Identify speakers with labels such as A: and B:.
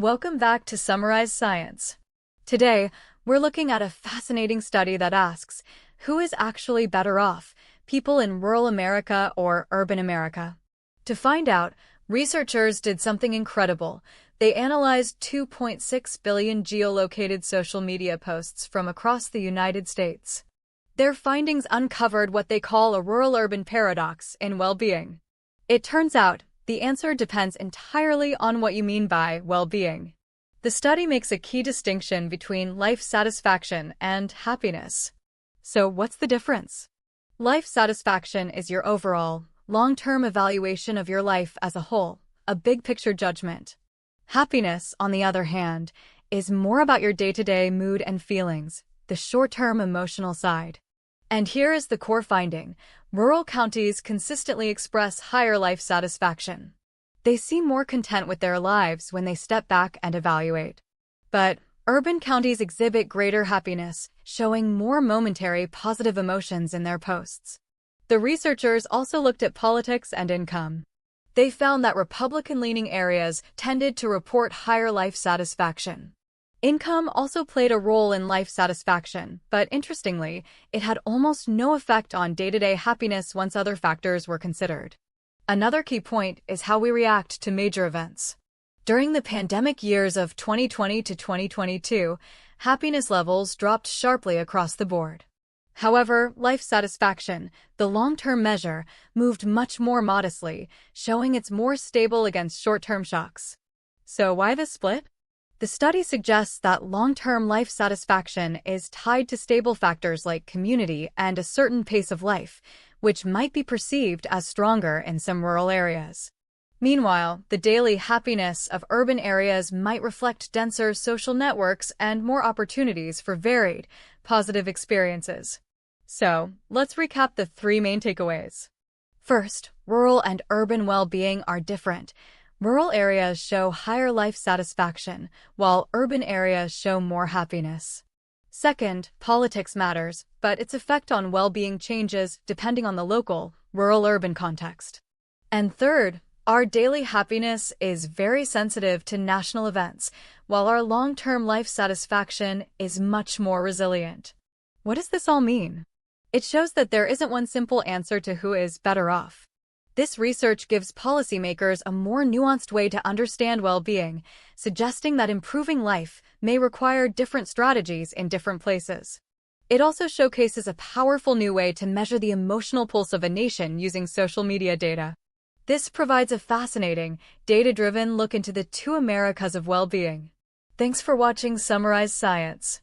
A: Welcome back to Summarize Science. Today, we're looking at a fascinating study that asks, who is actually better off, people in rural America or urban America? To find out, researchers did something incredible. They analyzed 2.6 billion geolocated social media posts from across the United States. Their findings uncovered what they call a rural-urban paradox in well-being. It turns out, the answer depends entirely on what you mean by well-being. The study makes a key distinction between life satisfaction and happiness. So what's the difference? Life satisfaction is your overall, long-term evaluation of your life as a whole, a big-picture judgment. Happiness, on the other hand, is more about your day-to-day mood and feelings, the short-term emotional side. And here is the core finding. Rural counties consistently express higher life satisfaction. They seem more content with their lives when they step back and evaluate. But urban counties exhibit greater happiness, showing more momentary positive emotions in their posts. The researchers also looked at politics and income. They found that Republican-leaning areas tended to report higher life satisfaction. Income also played a role in life satisfaction, but interestingly, it had almost no effect on day-to-day happiness once other factors were considered. Another key point is how we react to major events. During the pandemic years of 2020 to 2022, happiness levels dropped sharply across the board. However, life satisfaction, the long-term measure, moved much more modestly, showing it's more stable against short-term shocks. So why this split? The study suggests that long-term life satisfaction is tied to stable factors like community and a certain pace of life, which might be perceived as stronger in some rural areas. Meanwhile, the daily happiness of urban areas might reflect denser social networks and more opportunities for varied, positive experiences. So, let's recap the three main takeaways. First, rural and urban well-being are different. Rural areas show higher life satisfaction, while urban areas show more happiness. Second, politics matters, but its effect on well-being changes depending on the local, rural-urban context. And third, our daily happiness is very sensitive to national events, while our long-term life satisfaction is much more resilient. What does this all mean? It shows that there isn't one simple answer to who is better off. This research gives policymakers a more nuanced way to understand well-being, suggesting that improving life may require different strategies in different places. It also showcases a powerful new way to measure the emotional pulse of a nation using social media data. This provides a fascinating, data-driven look into the two Americas of well-being. Thanks for watching Summarize Science.